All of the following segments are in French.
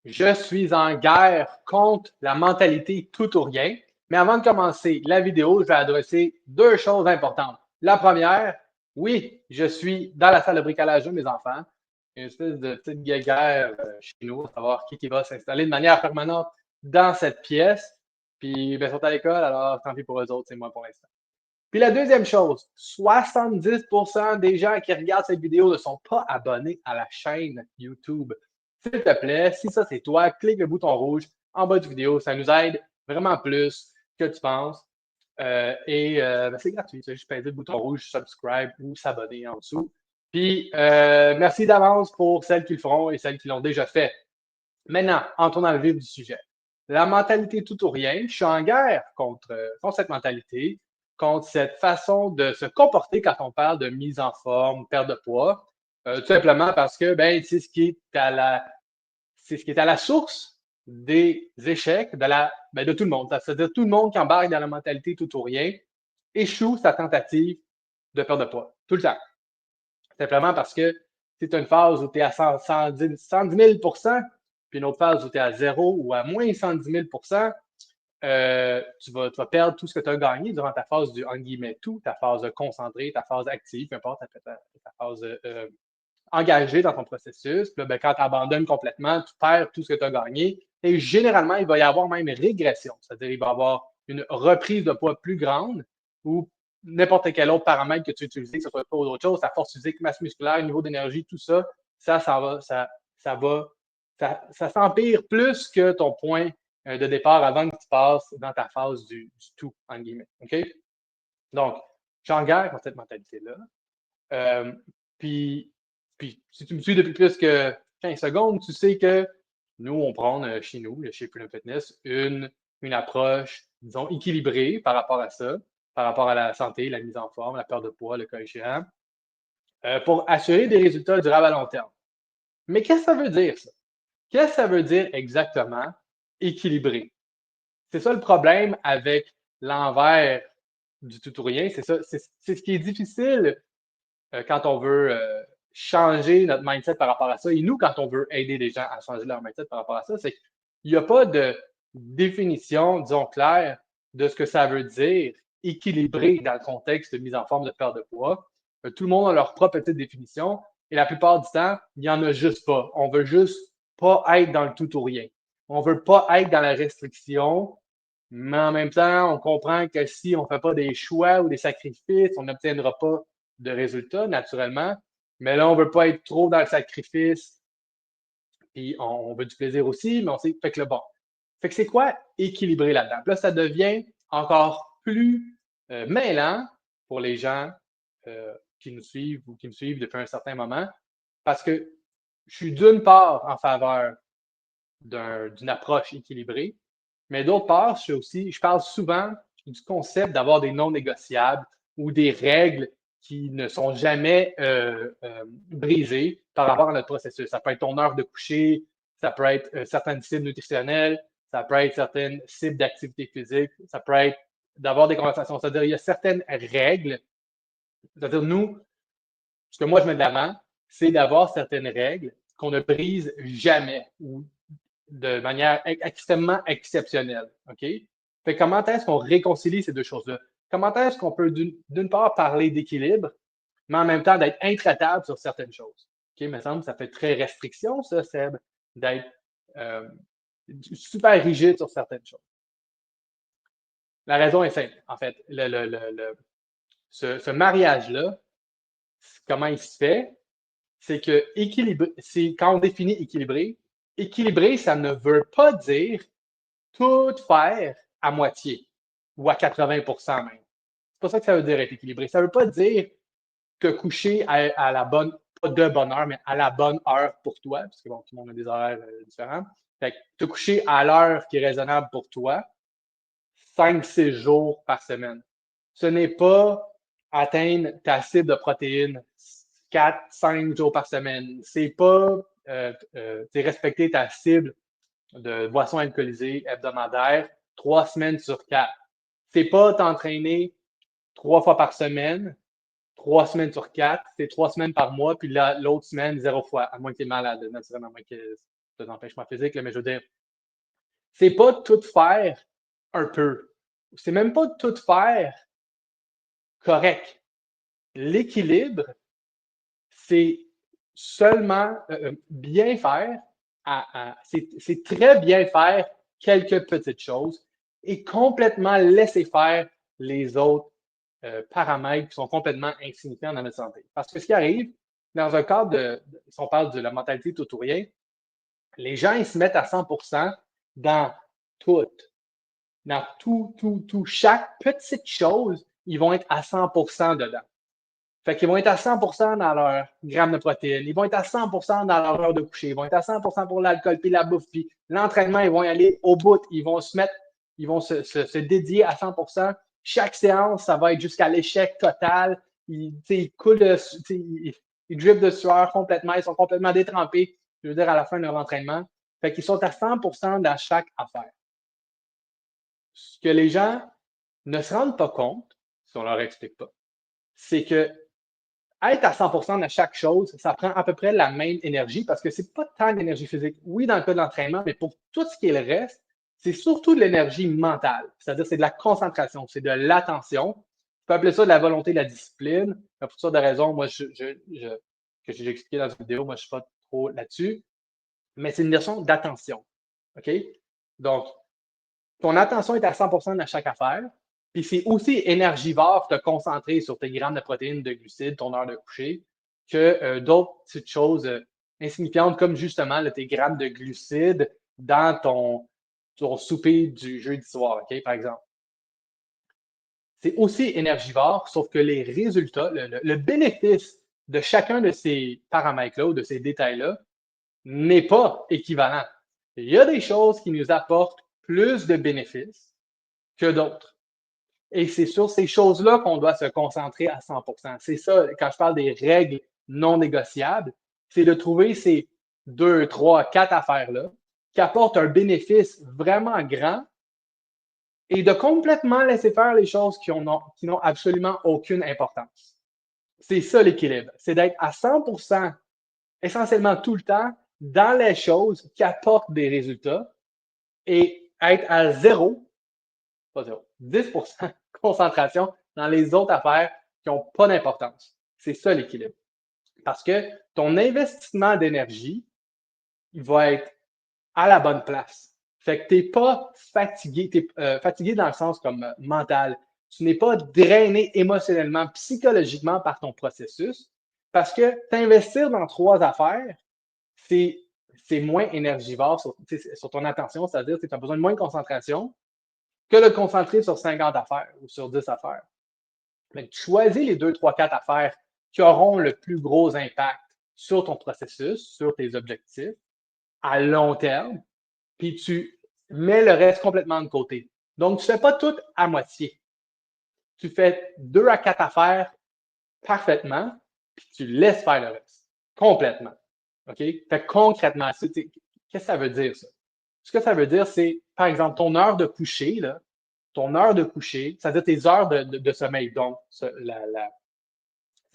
Je suis en guerre contre la mentalité tout ou rien. Mais avant de commencer la vidéo, je vais adresser deux choses importantes. La première, oui, je suis dans la salle de bricolage de mes enfants. Une espèce de petite guerre chez nous, savoir qui va s'installer de manière permanente dans cette pièce. Puis, ben, ils sont à l'école, alors tant pis pour eux autres, c'est moi pour l'instant. Puis la deuxième chose, 70% des gens qui regardent cette vidéo ne sont pas abonnés à la chaîne YouTube. S'il te plaît, si ça c'est toi, clique le bouton rouge en bas de vidéo. Ça nous aide vraiment plus que tu penses. Ben, c'est gratuit. C'est juste peser le bouton rouge, subscribe ou s'abonner en dessous. Puis merci d'avance pour celles qui le feront et celles qui l'ont déjà fait. Maintenant, entrons dans le vif du sujet. La mentalité tout ou rien, je suis en guerre contre cette mentalité, contre cette façon de se comporter quand on parle de mise en forme, perte de poids, tout simplement parce que ben, c'est ce qui est à la source des échecs de tout le monde. C'est-à-dire tout le monde qui embarque dans la mentalité tout ou rien échoue sa tentative de perte de poids, tout le temps. Simplement parce que c'est une phase où tu es à 110 000 puis une autre phase où tu es à 0 ou à moins 110 000 tu vas perdre tout ce que tu as gagné durant ta phase du, en guillemets, tout, ta phase concentrée, ta phase active, peu importe, ta phase engagée dans ton processus. Puis là, ben, quand tu abandonnes complètement, tu perds tout ce que tu as gagné. Et généralement, il va y avoir même une régression, c'est-à-dire il va y avoir une reprise de poids plus grande ou n'importe quel autre paramètre que tu utilises, que ce soit pas autre chose, ta force physique, masse musculaire, niveau d'énergie, tout ça, ça s'empire plus que ton point de départ avant que tu passes dans ta phase du tout, en guillemets. OK? Donc, je suis en guerre contre cette mentalité-là. Puis, si tu me suis depuis plus que 15 secondes, tu sais que nous, on prend chez nous, chez Freedom Fitness, une approche, disons, équilibrée par rapport à ça, par rapport à la santé, la mise en forme, la perte de poids, le cas échéant, pour assurer des résultats durables à long terme. Mais qu'est-ce que ça veut dire, ça? Qu'est-ce que ça veut dire exactement équilibré? C'est ça le problème avec l'envers du tout ou rien. C'est ça, c'est ce qui est difficile quand on veut changer notre mindset par rapport à ça. Et nous, quand on veut aider les gens à changer leur mindset par rapport à ça, c'est qu'il n'y a pas de définition, disons, claire de ce que ça veut dire équilibré dans le contexte de mise en forme de perte de poids. Tout le monde a leur propre petite définition et la plupart du temps, il n'y en a juste pas. On veut juste pas être dans le tout ou rien. On veut pas être dans la restriction, mais en même temps, on comprend que si on ne fait pas des choix ou des sacrifices, on n'obtiendra pas de résultats naturellement. Mais là, on ne veut pas être trop dans le sacrifice, puis on veut du plaisir aussi, mais on sait, fait que le bon. Fait que c'est quoi équilibrer là-dedans? Là, ça devient encore plus mêlant pour les gens qui nous suivent ou qui me suivent depuis un certain moment, parce que je suis d'une part en faveur d'une approche équilibrée, mais d'autre part, je parle souvent du concept d'avoir des non négociables ou des règles qui ne sont jamais brisées par rapport à notre processus. Ça peut être ton heure de coucher, ça peut être certaines cibles nutritionnelles, ça peut être certaines cibles d'activité physique, ça peut être d'avoir des conversations. C'est-à-dire, il y a certaines règles. C'est-à-dire, nous, ce que moi je mets de l'avant, c'est d'avoir certaines règles qu'on ne brise jamais ou de manière extrêmement exceptionnelle. OK? Fait comment est-ce qu'on réconcilie ces deux choses-là? Comment est-ce qu'on peut, d'une part, parler d'équilibre, mais en même temps d'être intraitable sur certaines choses? OK? Il me semble que ça fait très restriction, ça, Seb, d'être euh, super rigide sur certaines choses. La raison est simple, en fait. Ce mariage-là, comment il se fait? C'est que quand on définit équilibré, ça ne veut pas dire tout faire à moitié ou à 80% même. C'est pas ça que ça veut dire être équilibré. Ça veut pas dire te coucher à la bonne, pas de bonne heure, mais à la bonne heure pour toi, parce que bon, tout le monde a des horaires différents. Fait que te coucher à l'heure qui est raisonnable pour toi, 5-6 jours par semaine. Ce n'est pas atteindre ta cible de protéines 4-5 jours par semaine. C'est pas respecter ta cible de boissons alcoolisées hebdomadaires 3 semaines sur 4. C'est pas t'entraîner 3 fois par semaine, 3 semaines sur 4, c'est 3 semaines par mois, puis l'autre semaine, 0 fois, à moins que tu es malade, naturellement, à moins que des empêchements physiques, là, mais je veux dire, c'est pas tout faire un peu. C'est même pas tout faire correct. L'équilibre, c'est seulement bien faire, c'est très bien faire quelques petites choses et complètement laisser faire les autres paramètres qui sont complètement insignifiants dans notre santé. Parce que ce qui arrive, dans un cadre si on parle de la mentalité tout ou rien, les gens, ils se mettent à 100% dans tout. Dans tout. Chaque petite chose, ils vont être à 100% dedans. Fait qu'ils vont être à 100% dans leur gramme de protéines, ils vont être à 100% dans leur heure de coucher, ils vont être à 100% pour l'alcool, puis la bouffe, puis l'entraînement, ils vont y aller au bout, ils vont se dédier à 100%. Chaque séance, ça va être jusqu'à l'échec total. Ils coulent, ils drippent de sueur complètement, ils sont complètement détrempés, je veux dire, à la fin de leur entraînement. Fait qu'ils sont à 100% dans chaque affaire. Ce que les gens ne se rendent pas compte, si on leur explique pas, c'est que être à 100% dans chaque chose, ça prend à peu près la même énergie parce que c'est pas tant d'énergie physique. Oui, dans le cas de l'entraînement, mais pour tout ce qui est le reste, c'est surtout de l'énergie mentale. C'est-à-dire, c'est de la concentration, c'est de l'attention. Tu peux appeler ça de la volonté, de la discipline. Pour toutes sortes de raisons, moi, que j'ai expliqué dans une vidéo, moi, je ne suis pas trop là-dessus. Mais c'est une notion d'attention. OK? Donc, ton attention est à 100% dans chaque affaire. Puis c'est aussi énergivore de te concentrer sur tes grammes de protéines, de glucides, ton heure de coucher, que d'autres petites choses insignifiantes comme justement là, tes grammes de glucides dans ton souper du jeudi soir, OK, par exemple. C'est aussi énergivore, sauf que les résultats, le bénéfice de chacun de ces paramètres-là ou de ces détails-là n'est pas équivalent. Il y a des choses qui nous apportent plus de bénéfices que d'autres. Et c'est sur ces choses-là qu'on doit se concentrer à 100%. C'est ça, quand je parle des règles non négociables, c'est de trouver ces 2, 3, 4 affaires-là qui apportent un bénéfice vraiment grand et de complètement laisser faire les choses qui n'ont absolument aucune importance. C'est ça l'équilibre. C'est d'être à 100% essentiellement tout le temps dans les choses qui apportent des résultats et être à zéro, pas zéro, 10% concentration dans les autres affaires qui n'ont pas d'importance. C'est ça l'équilibre. Parce que ton investissement d'énergie, il va être à la bonne place. Fait que tu n'es pas fatigué, tu es fatigué dans le sens comme mental. Tu n'es pas drainé émotionnellement, psychologiquement par ton processus. Parce que t'investir dans 3 affaires, c'est moins énergivore sur ton attention, c'est-à-dire que tu as besoin de moins de concentration que de concentrer sur 50 affaires ou sur 10 affaires. Mais tu choisis les 2, 3, 4 affaires qui auront le plus gros impact sur ton processus, sur tes objectifs à long terme, puis tu mets le reste complètement de côté. Donc, tu ne fais pas tout à moitié. Tu fais 2 à 4 affaires parfaitement, puis tu laisses faire le reste complètement. OK? Fait concrètement, qu'est-ce que ça veut dire, ça? Ce que ça veut dire, c'est, par exemple, ton heure de coucher, là, ton heure de coucher, c'est-à-dire tes heures de sommeil. Donc, c'est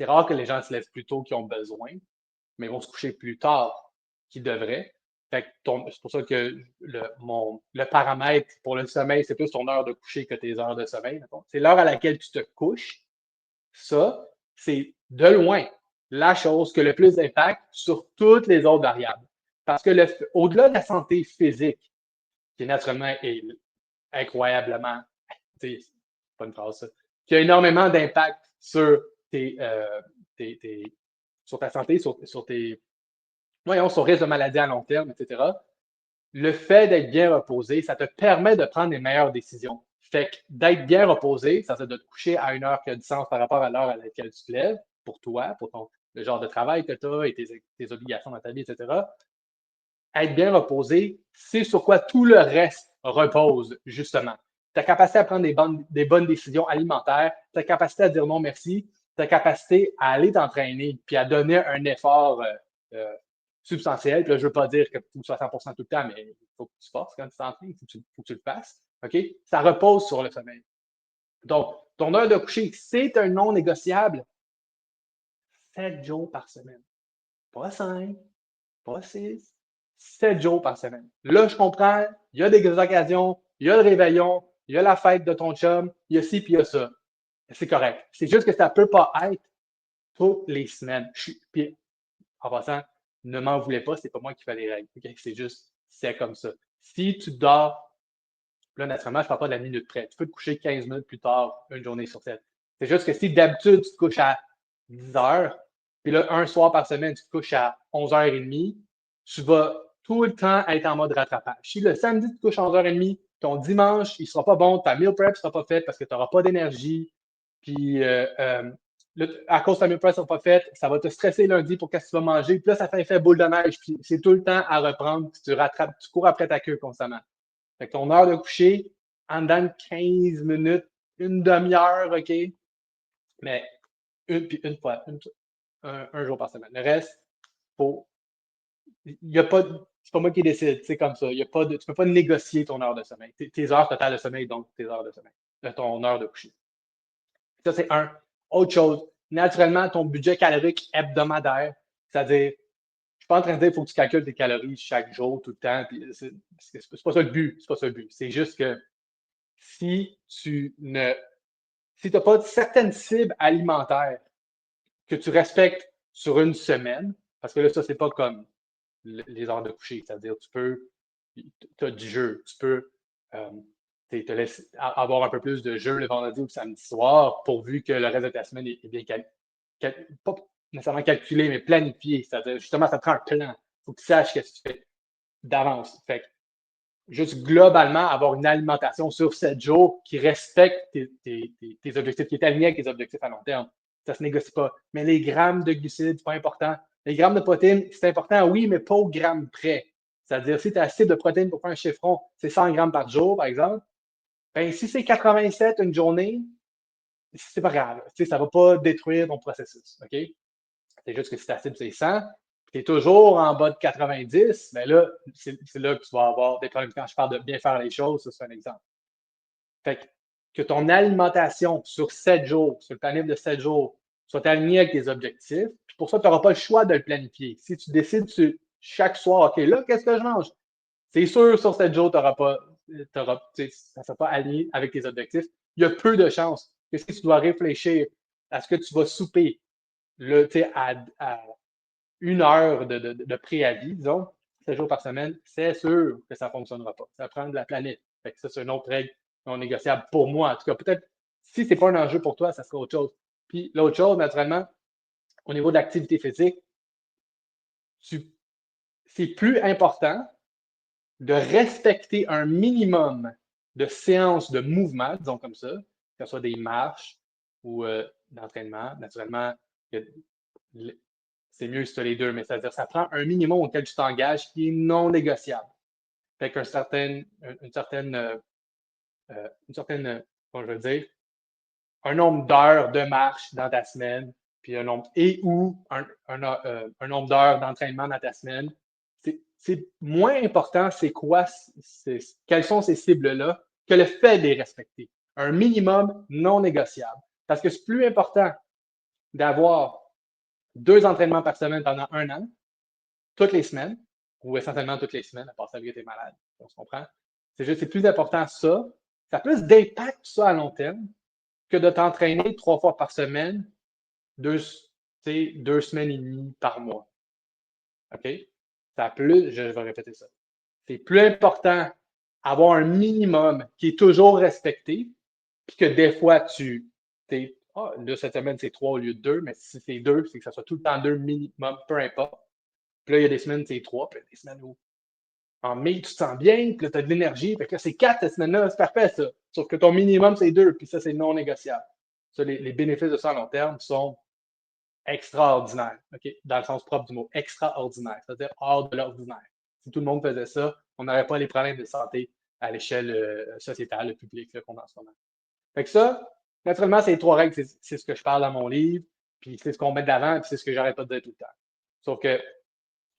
rare que les gens se lèvent plus tôt qu'ils ont besoin, mais ils vont se coucher plus tard qu'ils devraient. C'est pour ça que le paramètre pour le sommeil, c'est plus ton heure de coucher que tes heures de sommeil. C'est l'heure à laquelle tu te couches. Ça, c'est de loin la chose qui a le plus d'impact sur toutes les autres variables. Parce que au-delà de la santé physique, qui naturellement est incroyablement, c'est pas une phrase ça, qui a énormément d'impact sur sur ta santé, sur tes, voyons, sur risque de maladie à long terme, etc. Le fait d'être bien reposé, ça te permet de prendre les meilleures décisions. Fait que d'être bien reposé, ça de te coucher à une heure qui a du sens par rapport à l'heure à laquelle tu te lèves, pour toi, pour le genre de travail que tu as et tes obligations dans ta vie, etc. Être bien reposé, c'est sur quoi tout le reste repose, justement. Ta capacité à prendre des bonnes décisions alimentaires, ta capacité à dire non merci, ta capacité à aller t'entraîner puis à donner un effort substantiel. Puis là, je ne veux pas dire que tu sois 100% tout le temps, mais il faut que tu forces quand tu t'entraînes, il faut que tu le fasses. OK? Ça repose sur le sommeil. Donc, ton heure de coucher, c'est un non négociable 7 jours par semaine. Pas 5, pas 6, 7 jours par semaine. Là, je comprends, il y a des occasions, il y a le réveillon, il y a la fête de ton chum, il y a ci, puis il y a ça. C'est correct. C'est juste que ça ne peut pas être toutes les semaines. Puis, en passant, ne m'en voulez pas, c'est pas moi qui fais les règles. Okay? C'est juste, c'est comme ça. Si tu dors, là, naturellement, je ne parle pas de la minute près. Tu peux te coucher 15 minutes plus tard, une journée sur 7. C'est juste que si d'habitude, tu te couches à 10 heures, puis là, un soir par semaine, tu te couches à 11h30, tu vas tout le temps être en mode rattrapage. Si le samedi, tu te couches à 11h30, ton dimanche, il ne sera pas bon, ta meal prep ne sera pas faite parce que tu n'auras pas d'énergie. Puis, à cause de ta meal prep ne sera pas faite, ça va te stresser lundi pour qu'est-ce que tu vas manger. Puis là, ça fait effet boule de neige. Puis c'est tout le temps à reprendre. Puis tu cours après ta queue constamment. Fait que ton heure de coucher, en dedans de 15 minutes, une demi-heure, OK? Mais une fois, un jour par semaine. Le reste, il y a pas, c'est pas moi qui décide, c'est comme ça. Tu ne peux pas négocier ton heure de sommeil. Tes heures totales de sommeil, donc tes heures de sommeil, ton heure de coucher. Ça, c'est un. Autre chose, naturellement, ton budget calorique hebdomadaire, c'est-à-dire, je suis pas en train de dire qu'il faut que tu calcules tes calories chaque jour, tout le temps. C'est pas ça le but. C'est pas ça le but. C'est juste que si tu n'as pas certaines cibles alimentaires que tu respectes sur une semaine, parce que là, ça, c'est pas comme les heures de coucher. C'est-à-dire, tu as du jeu, tu peux te laisser avoir un peu plus de jeu le vendredi ou le samedi soir, pourvu que le reste de ta semaine est bien pas nécessairement calculé, mais planifié. C'est-à-dire, justement, ça prend un plan. Il faut que tu saches ce que tu fais d'avance. Fait que, juste globalement, avoir une alimentation sur 7 jours qui respecte tes objectifs, qui est aligné avec tes objectifs à long terme. Ça ne se négocie pas. Mais les grammes de glucides, c'est pas important. Les grammes de protéines, c'est important, oui, mais pas au gramme près. C'est-à-dire, si tu as assez de protéines pour faire un chiffron, c'est 100 grammes par jour, par exemple, ben, si c'est 87 une journée, c'est pas grave. Ça ne va pas détruire ton processus. OK? C'est juste que si ta cible, c'est 100, tu es toujours en bas de 90, mais là, c'est là que tu vas avoir des problèmes. Quand je parle de bien faire les choses, ça, c'est un exemple. Fait que ton alimentation sur 7 jours, sur le planning de 7 jours, soit alignée avec tes objectifs. Puis pour ça, tu n'auras pas le choix de le planifier. Si tu décides chaque soir, OK, là, qu'est-ce que je mange? C'est sûr, sur 7 jours, ça ne sera pas aligné avec tes objectifs. Il y a peu de chances que si tu dois réfléchir à ce que tu vas souper là, à 1 heure de préavis, disons, 7 jours par semaine, c'est sûr que ça ne fonctionnera pas. Ça prend de la planète. Fait que ça, c'est une autre règle non négociable pour moi. En tout cas, peut-être, si ce n'est pas un enjeu pour toi, ça sera autre chose. Puis l'autre chose, naturellement, au niveau de l'activité physique, c'est plus important de respecter un minimum de séances de mouvement, disons comme ça, que ce soit des marches ou d'entraînement. Naturellement, c'est mieux si tu as les deux, mais c'est-à-dire ça prend un minimum auquel tu t'engages qui est non négociable. Fait qu'une certaine, comment je veux dire, un nombre d'heures de marche dans ta semaine, puis un nombre un nombre d'heures d'entraînement dans ta semaine. C'est moins important, quelles sont ces cibles-là, que le fait de les respecter. Un minimum non négociable. Parce que c'est plus important d'avoir 2 entraînements par semaine pendant 1 an, toutes les semaines, ou essentiellement toutes les semaines, à part ça que tu es malade, on se comprend. C'est plus important ça. Ça a plus d'impact ça à long terme que de t'entraîner 3 fois par semaine, 2 semaines et demie par mois. OK? Je vais répéter ça. C'est plus important avoir un minimum qui est toujours respecté, puis que des fois, là, cette semaine, c'est 3 au lieu de 2, mais si c'est 2, c'est que ça soit tout le temps 2 minimum, peu importe. Puis là, il y a des semaines, c'est 3, puis il y a des semaines où en mai, tu te sens bien, puis là, tu as de l'énergie, puis là, c'est 4 cette semaine-là, c'est parfait, ça. Sauf que ton minimum, c'est 2, puis ça, c'est non négociable. Ça, les bénéfices de ça à long terme sont extraordinaires, OK? Dans le sens propre du mot, extraordinaire, c'est-à-dire hors de l'ordinaire. Si tout le monde faisait ça, on n'aurait pas les problèmes de santé à l'échelle sociétale, publique qu'on a en ce moment. Fait que ça, naturellement, c'est les 3 règles, c'est ce que je parle dans mon livre, puis c'est ce qu'on met de l'avant, puis c'est ce que j'arrête pas de dire tout le temps. Sauf que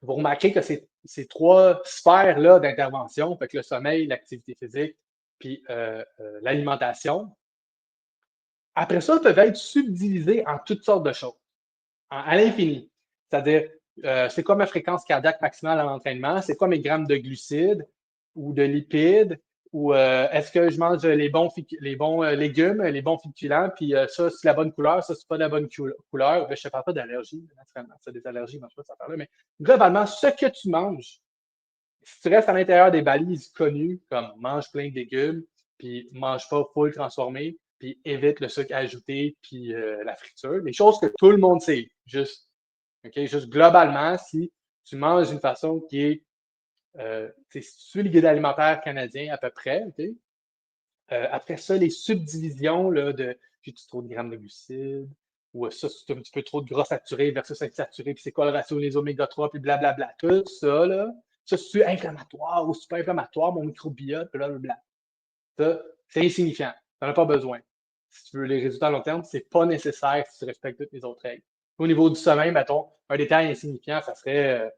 vous remarquez que ces 3 sphères-là d'intervention, fait que le sommeil, l'activité physique, puis l'alimentation, après ça, peuvent être subdivisées en toutes sortes de choses, à l'infini. C'est-à-dire, c'est quoi ma fréquence cardiaque maximale à l'entraînement, c'est quoi mes grammes de glucides ou de lipides, ou est-ce que je mange les bons légumes, les bons féculents, puis ça, c'est la bonne couleur, ça, c'est pas la bonne couleur. Ben, je ne te parle pas d'allergie, naturellement. Ça, des allergies, je mange pas de cette affaire-là, mais globalement, ce que tu manges, si tu restes à l'intérieur des balises connues, comme mange plein de légumes, puis mange pas full transformé, puis évite le sucre ajouté, puis la friture, les choses que tout le monde sait, juste globalement, si tu manges d'une façon qui est si tu suis le guide alimentaire canadien à peu près, après ça, les subdivisions là, de j'ai-tu trop de grammes de glucides, ou ça, c'est un petit peu trop de gras saturé versus insaturé, puis c'est quoi le ratio des oméga 3, puis blablabla. Tout ça, là, ça, c'est inflammatoire ou super inflammatoire, mon microbiote, blablabla. Ça, c'est insignifiant. Tu n'en as pas besoin. Si tu veux les résultats à long terme, c'est pas nécessaire si tu respectes toutes les autres règles. Au niveau du sommeil, mettons, un détail insignifiant, ça serait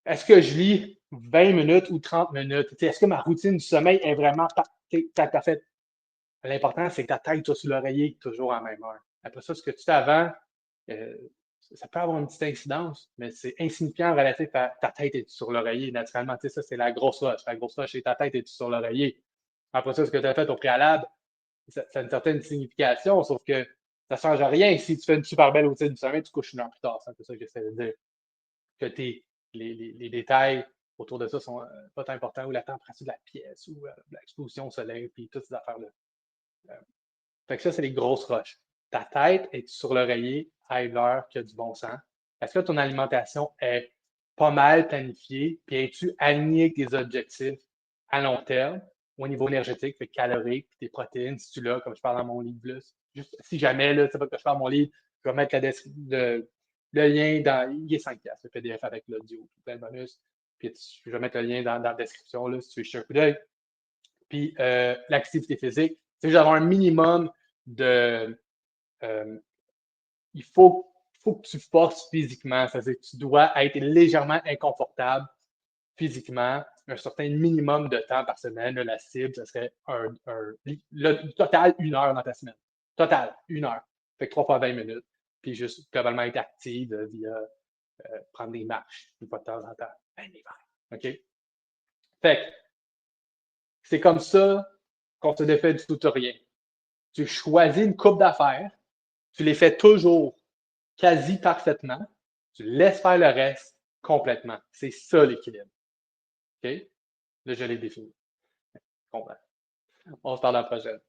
est-ce que je lis 20 minutes ou 30 minutes? Est-ce que ma routine du sommeil est vraiment parfaite? L'important, c'est que ta tête soit sur l'oreiller toujours à la même heure. Après ça, ce que tu fais avant, euh, ça peut avoir une petite incidence, mais c'est insignifiant relatif à ta tête est sur l'oreiller. Naturellement, ça, c'est la grosse roche. La grosse roche, c'est ta tête est sur l'oreiller. Après ça, ce que tu as fait au préalable, ça a une certaine signification, sauf que ça ne change rien. Si tu fais une super belle routine du sommeil, tu couches une heure plus tard. C'est un peu ça que j'essaie de dire. Que les détails autour de ça sont pas tant importants, ou la température de la pièce, ou l'exposition au soleil, puis toutes ces affaires-là. Fait que ça, c'est les grosses roches. Ta tête est sur l'oreiller à une heure qui a du bon sens. Est-ce que ton alimentation est pas mal planifiée, puis es-tu aligné avec tes objectifs à long terme, au niveau énergétique, fait calorique, puis tes protéines, si tu l'as, comme je parle dans mon livre, là, juste si jamais, là, tu sais pas que je parle dans mon livre, je vais mettre le lien dans. Il est 5$, le PDF avec l'audio, plein de bonus. Puis je vais mettre le lien dans la description là, si tu veux jeter un coup d'œil. Puis l'activité physique, c'est juste avoir un minimum de. Il faut que tu forces physiquement. C'est-à-dire que tu dois être légèrement inconfortable physiquement, un certain minimum de temps par semaine. Là, la cible, ce serait le total 1 heure dans ta semaine. Total, 1 heure. Fait que 3 fois 20 minutes. Puis juste globalement être active via prendre des marches une fois de temps en temps. Ben, OK? Fait que c'est comme ça qu'on se défait du tout ou rien. Tu choisis une coupe d'affaires, tu les fais toujours quasi parfaitement, tu laisses faire le reste complètement. C'est ça l'équilibre. OK? Là, je l'ai défini. On se parle la prochaine.